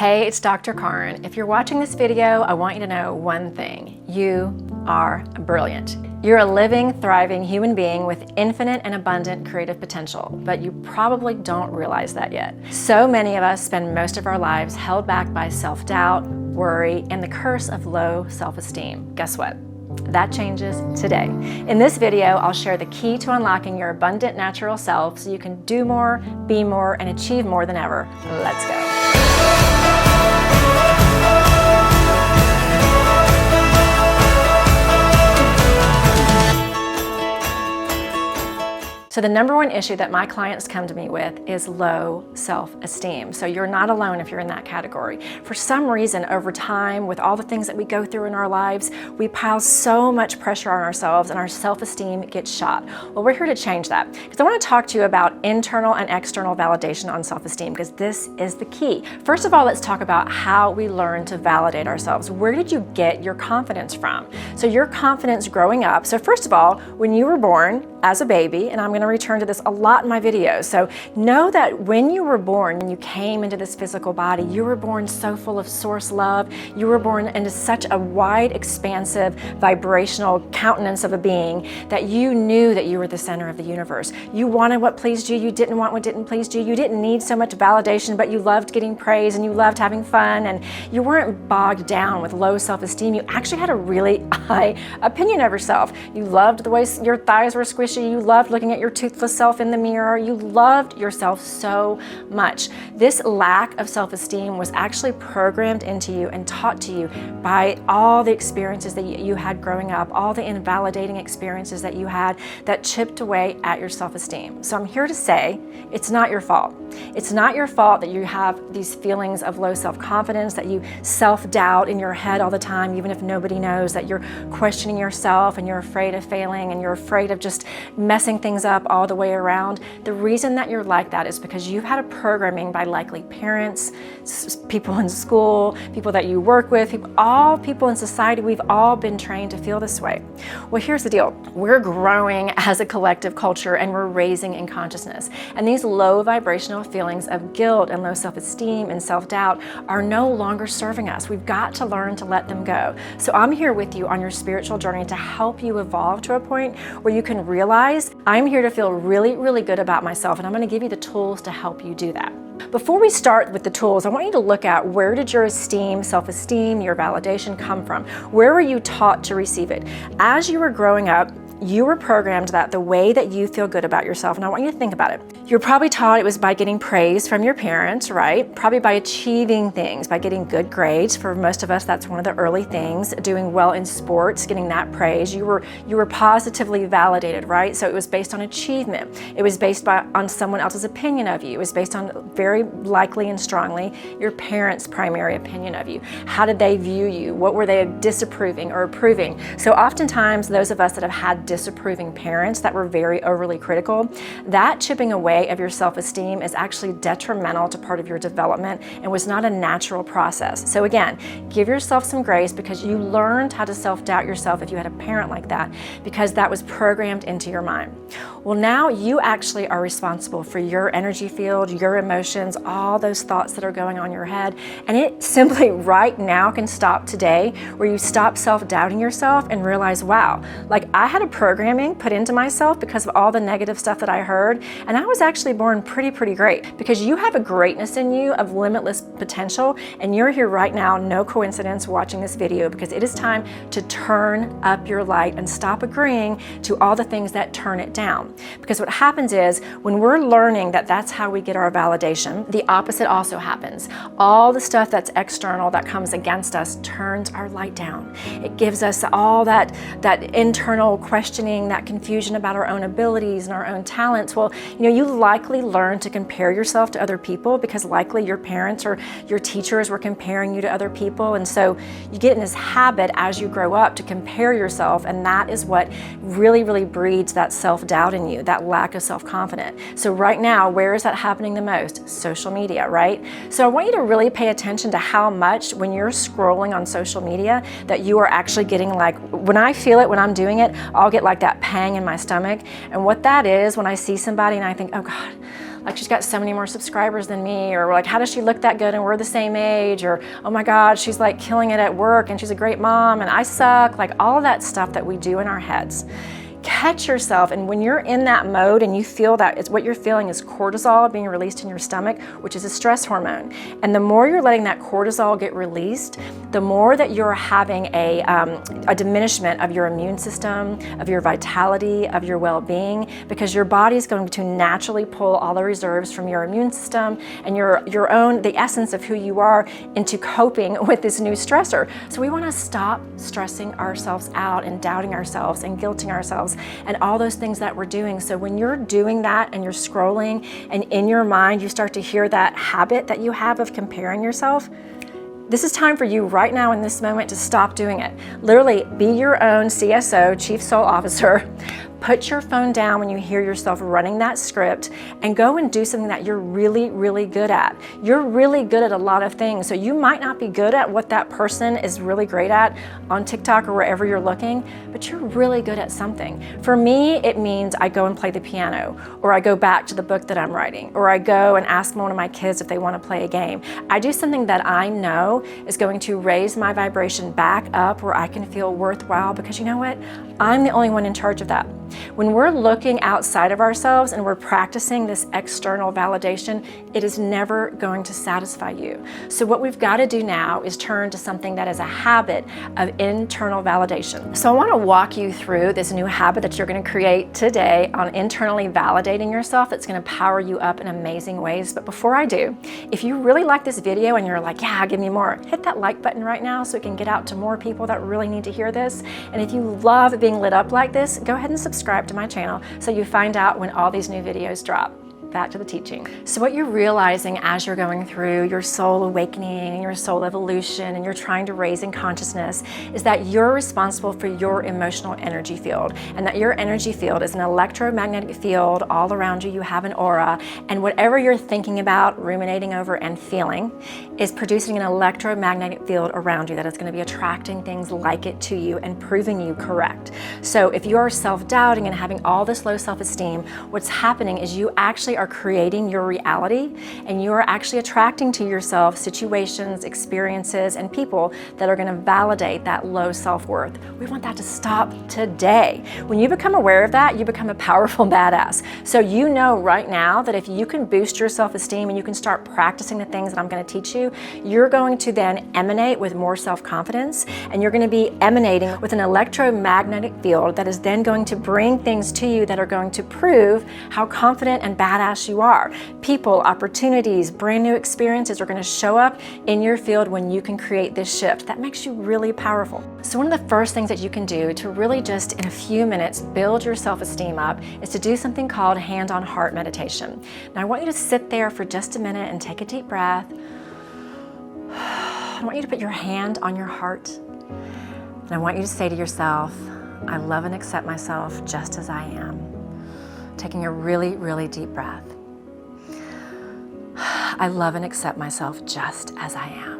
Hey, it's Dr. Karin. If you're watching this video, I want you to know one thing. You are brilliant. You're a living, thriving human being with infinite and abundant creative potential, but you probably don't realize that yet. So many of us spend most of our lives held back by self-doubt, worry, and the curse of low self-esteem. Guess what? That changes today. In this video, I'll share the key to unlocking your abundant natural self so you can do more, be more, and achieve more than ever. Let's go. So the number one issue that my clients come to me with is low self-esteem. So you're not alone if you're in that category. For some reason, over time, with all the things that we go through in our lives, we pile so much pressure on ourselves and our self-esteem gets shot. Well, we're here to change that because I want to talk to you about internal and external validation on self-esteem because this is the key. First of all, let's talk about how we learn to validate ourselves. Where did you get your confidence from? So your confidence growing up. So first of all, when you were born as a baby, and I'm going to return to this a lot in my videos. So know that when you were born and you came into this physical body, you were born so full of source love. You were born into such a wide, expansive, vibrational countenance of a being that you knew that you were the center of the universe. You wanted what pleased you. You didn't want what didn't please you. You didn't need so much validation, but you loved getting praise and you loved having fun, and you weren't bogged down with low self-esteem. You actually had a really high opinion of yourself. You loved the way your thighs were squishy. You loved looking at your toothless self in the mirror. You loved yourself so much. This lack of self-esteem was actually programmed into you and taught to you by all the experiences that you had growing up, all the invalidating experiences that you had that chipped away at your self-esteem. So I'm here to say it's not your fault. It's not your fault that you have these feelings of low self-confidence, that you self-doubt in your head all the time, even if nobody knows, that you're questioning yourself and you're afraid of failing and you're afraid of just messing things up all the way around. The reason that you're like that is because you've had a programming by likely parents, people in school, people that you work with, all people in society. We've all been trained to feel this way. Well, here's the deal. We're growing as a collective culture and we're raising in consciousness. And these low vibrational feelings of guilt and low self-esteem and self-doubt are no longer serving us. We've got to learn to let them go. So I'm here with you on your spiritual journey to help you evolve to a point where you can realize I'm here to feel really, really good about myself, and I'm going to give you the tools to help you do that. Before we start with the tools, I want you to look at where did your esteem, self-esteem, your validation come from? Where were you taught to receive it? As you were growing up, you were programmed that the way that you feel good about yourself, and I want you to think about it. You're probably taught it was by getting praise from your parents, right? Probably by achieving things, by getting good grades. For most of us, that's one of the early things. Doing well in sports, getting that praise. You were positively validated, right? So it was based on achievement. It was based on someone else's opinion of you. It was based on, very likely and strongly, your parents' primary opinion of you. How did they view you? What were they disapproving or approving? So oftentimes, those of us that have had disapproving parents that were very overly critical, that chipping away of your self-esteem is actually detrimental to part of your development and was not a natural process. So again, give yourself some grace because you learned how to self-doubt yourself if you had a parent like that, because that was programmed into your mind. Well, now you actually are responsible for your energy field, your emotions, all those thoughts that are going on in your head, and it simply right now can stop today where you stop self-doubting yourself and realize, wow, like I had a programming put into myself because of all the negative stuff that I heard, and I was actually born pretty great because you have a greatness in you of limitless potential, and you're here right now, no coincidence, watching this video because it is time to turn up your light and stop agreeing to all the things that turn it down. Because what happens is when we're learning that that's how we get our validation, the opposite also happens. All the stuff that's external that comes against us turns our light down. It gives us all that internal questioning, that confusion about our own abilities and our own talents. Well, you likely learn to compare yourself to other people because likely your parents or your teachers were comparing you to other people. And so you get in this habit as you grow up to compare yourself, and that is what really breeds that self-doubt in you, that lack of self-confidence. So right now, where is that happening the most? Social media, right? So I want you to really pay attention to how much when you're scrolling on social media that you are actually getting, like, when I feel it, when I'm doing it, I'll get like that pang in my stomach. And what that is, when I see somebody and I think, oh God, like she's got so many more subscribers than me, or like, how does she look that good and we're the same age, or oh my God, she's like killing it at work and she's a great mom and I suck, like all of that stuff that we do in our heads. Catch yourself, and when you're in that mode and you feel that, it's what you're feeling is cortisol being released in your stomach, which is a stress hormone. And the more you're letting that cortisol get released, the more that you're having a diminishment of your immune system, of your vitality, of your well-being, because your body is going to naturally pull all the reserves from your immune system and your own, the essence of who you are, into coping with this new stressor. So we want to stop stressing ourselves out and doubting ourselves and guilting ourselves and all those things that we're doing. So when you're doing that and you're scrolling and in your mind you start to hear that habit that you have of comparing yourself, this is time for you right now in this moment to stop doing it. Literally be your own CSO, Chief Soul Officer. Put your phone down when you hear yourself running that script and go and do something that you're really, really good at. You're really good at a lot of things. So you might not be good at what that person is really great at on TikTok or wherever you're looking, but you're really good at something. For me, it means I go and play the piano, or I go back to the book that I'm writing, or I go and ask one of my kids if they want to play a game. I do something that I know is going to raise my vibration back up where I can feel worthwhile, because you know what? I'm the only one in charge of that. When we're looking outside of ourselves and we're practicing this external validation, it is never going to satisfy you. So what we've got to do now is turn to something that is a habit of internal validation. So I want to walk you through this new habit that you're going to create today on internally validating yourself that's going to power you up in amazing ways. But before I do, if you really like this video and you're like, yeah, give me more, hit that like button right now so it can get out to more people that really need to hear this. And if you love being lit up like this, go ahead and subscribe to my channel so you find out when all these new videos drop. Back to the teaching. So what you're realizing as you're going through your soul awakening and your soul evolution and you're trying to raise in consciousness is that you're responsible for your emotional energy field, and that your energy field is an electromagnetic field all around you. You have an aura, and whatever you're thinking about, ruminating over, and feeling is producing an electromagnetic field around you that is going to be attracting things like it to you and proving you correct. So if you are self-doubting and having all this low self-esteem, what's happening is you actually are creating your reality, and you are actually attracting to yourself situations, experiences, and people that are going to validate that low self-worth. We want that to stop today. When you become aware of that, you become a powerful badass. So you know right now that if you can boost your self-esteem and you can start practicing the things that I'm going to teach you, you're going to then emanate with more self-confidence, and you're going to be emanating with an electromagnetic field that is then going to bring things to you that are going to prove how confident and badass you are. People, opportunities, brand new experiences are going to show up in your field when you can create this shift. That makes you really powerful. So one of the first things that you can do to really just in a few minutes build your self-esteem up is to do something called hand-on-heart meditation. Now I want you to sit there for just a minute and take a deep breath. I want you to put your hand on your heart, and I want you to say to yourself, I love and accept myself just as I am. Taking a really, really deep breath. I love and accept myself just as I am.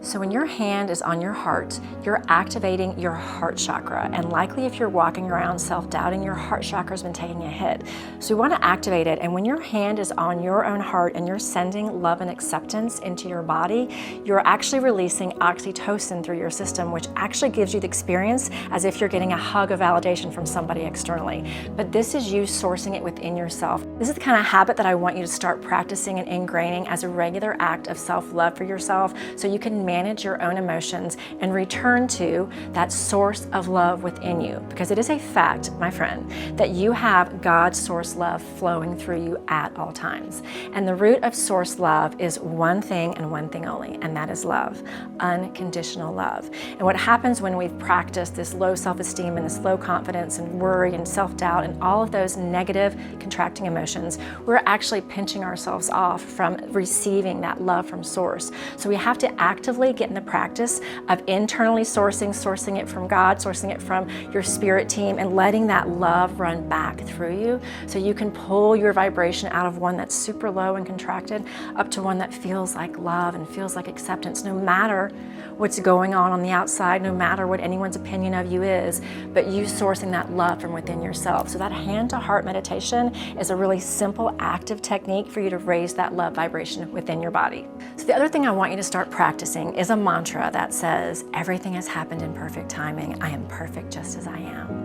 So when your hand is on your heart, you're activating your heart chakra. And likely if you're walking around self-doubting, your heart chakra has been taking a hit. So we want to activate it. And when your hand is on your own heart and you're sending love and acceptance into your body, you're actually releasing oxytocin through your system, which actually gives you the experience as if you're getting a hug of validation from somebody externally. But this is you sourcing it within yourself. This is the kind of habit that I want you to start practicing and ingraining as a regular act of self-love for yourself, so you can manage your own emotions and return to that source of love within you. Because it is a fact, my friend, that you have God's source love flowing through you at all times. And the root of source love is one thing and one thing only, and that is love, unconditional love. And what happens when we've practiced this low self-esteem and this low confidence and worry and self-doubt and all of those negative contracting emotions, we're actually pinching ourselves off from receiving that love from source. So we have to actively actively get in the practice of internally sourcing it from God, sourcing it from your spirit team, and letting that love run back through you so you can pull your vibration out of one that's super low and contracted up to one that feels like love and feels like acceptance, no matter what's going on the outside, no matter what anyone's opinion of you is, but you sourcing that love from within yourself. So that hand-to-heart meditation is a really simple, active technique for you to raise that love vibration within your body. So the other thing I want you to start practicing is a mantra that says, everything has happened in perfect timing. I am perfect just as I am.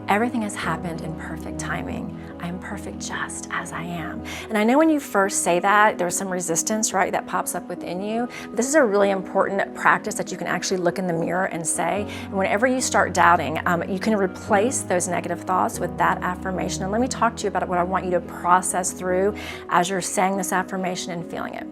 Everything has happened in perfect timing. I am perfect just as I am. And I know when you first say that, there's some resistance, right, that pops up within you. But this is a really important practice that you can actually look in the mirror and say. And whenever you start doubting, you can replace those negative thoughts with that affirmation. And let me talk to you about what I want you to process through as you're saying this affirmation and feeling it.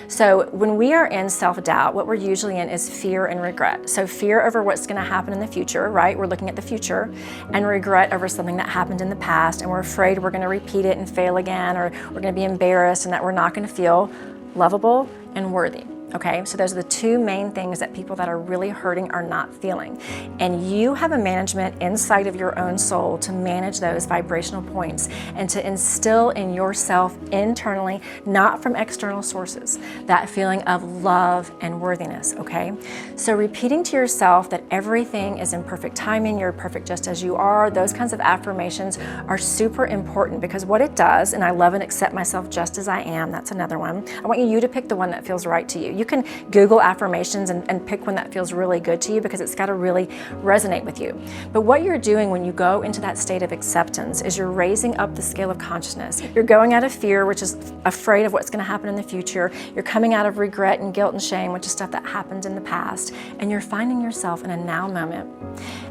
So when we are in self-doubt, what we're usually in is fear and regret. So fear over what's going to happen in the future, right? We're looking at the future, and regret over something that happened in the past, and we're afraid we're going to repeat it and fail again, or we're going to be embarrassed and that we're not going to feel lovable and worthy. Okay, so those are the two main things that people that are really hurting are not feeling. And you have a management inside of your own soul to manage those vibrational points and to instill in yourself internally, not from external sources, that feeling of love and worthiness, okay? So repeating to yourself that everything is in perfect timing, you're perfect just as you are, those kinds of affirmations are super important, because what it does, and I love and accept myself just as I am, that's another one. I want you to pick the one that feels right to you. You can Google affirmations and pick one that feels really good to you, because it's got to really resonate with you. But what you're doing when you go into that state of acceptance is you're raising up the scale of consciousness. You're going out of fear, which is afraid of what's going to happen in the future. You're coming out of regret and guilt and shame, which is stuff that happened in the past. And you're finding yourself in a now moment.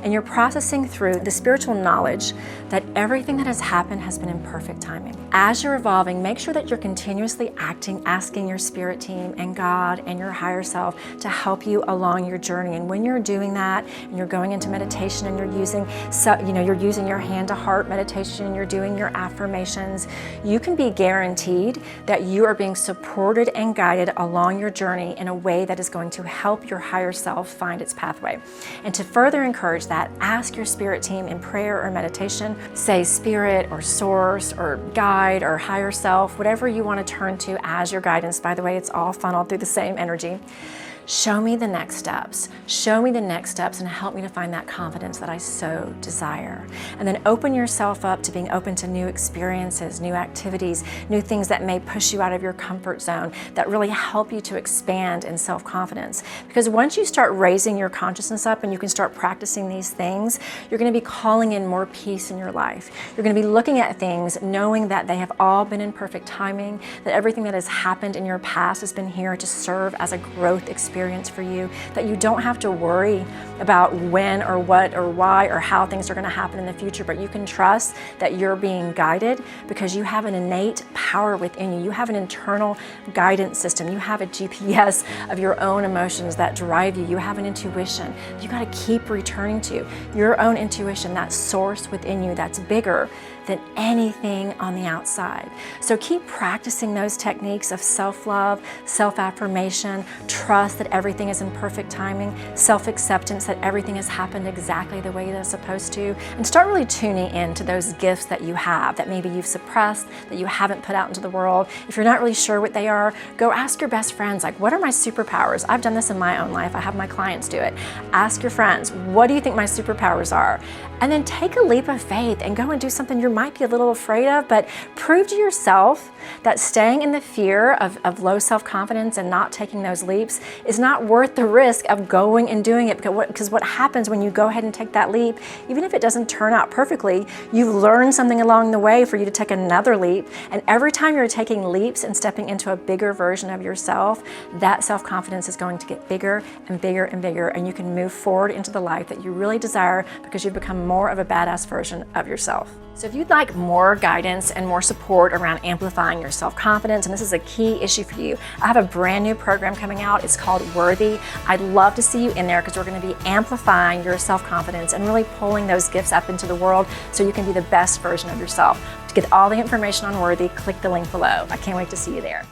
And you're processing through the spiritual knowledge that everything that has happened has been in perfect timing. As you're evolving, make sure that you're continuously asking your spirit team and God and your higher self to help you along your journey. And when you're doing that and you're going into meditation and you're using your hand-to-heart meditation and you're doing your affirmations, you can be guaranteed that you are being supported and guided along your journey in a way that is going to help your higher self find its pathway. And to further encourage that, ask your spirit team in prayer or meditation, say spirit or source or guide or higher self, whatever you want to turn to as your guidance. By the way, it's all funneled through the same energy. Show me the next steps. Show me the next steps and help me to find that confidence that I so desire. And then open yourself up to being open to new experiences, new activities, new things that may push you out of your comfort zone, that really help you to expand in self-confidence. Because once you start raising your consciousness up and you can start practicing these things, you're going to be calling in more peace in your life. You're going to be looking at things knowing that they have all been in perfect timing, that everything that has happened in your past has been here to serve as a growth experience for you, that you don't have to worry about when or what or why or how things are going to happen in the future, but you can trust that you're being guided because you have an innate power within you. You have an internal guidance system. You have a GPS of your own emotions that drive you. You have an intuition you got to keep returning to. Your own intuition, that source within you that's bigger than anything on the outside. So keep practicing those techniques of self-love, self-affirmation, trust that everything is in perfect timing, self-acceptance that everything has happened exactly the way that it's supposed to, and start really tuning in to those gifts that you have that maybe you've suppressed, that you haven't put out into the world. If you're not really sure what they are, go ask your best friends, like, what are my superpowers? I've done this in my own life. I have my clients do it. Ask your friends, what do you think my superpowers are? And then take a leap of faith and go and do something you might be a little afraid of, but prove to yourself that staying in the fear of low self-confidence and not taking those leaps is not worth the risk of going and doing it. Because what happens when you go ahead and take that leap, even if it doesn't turn out perfectly, you've learned something along the way for you to take another leap. And every time you're taking leaps and stepping into a bigger version of yourself, that self-confidence is going to get bigger and bigger and bigger, and you can move forward into the life that you really desire because you've become more of a badass version of yourself. So if you'd like more guidance and more support around amplifying your self-confidence, and this is a key issue for you, I have a brand new program coming out. It's called Worthy. I'd love to see you in there because we're going to be amplifying your self-confidence and really pulling those gifts up into the world so you can be the best version of yourself. To get all the information on Worthy, click the link below. I can't wait to see you there.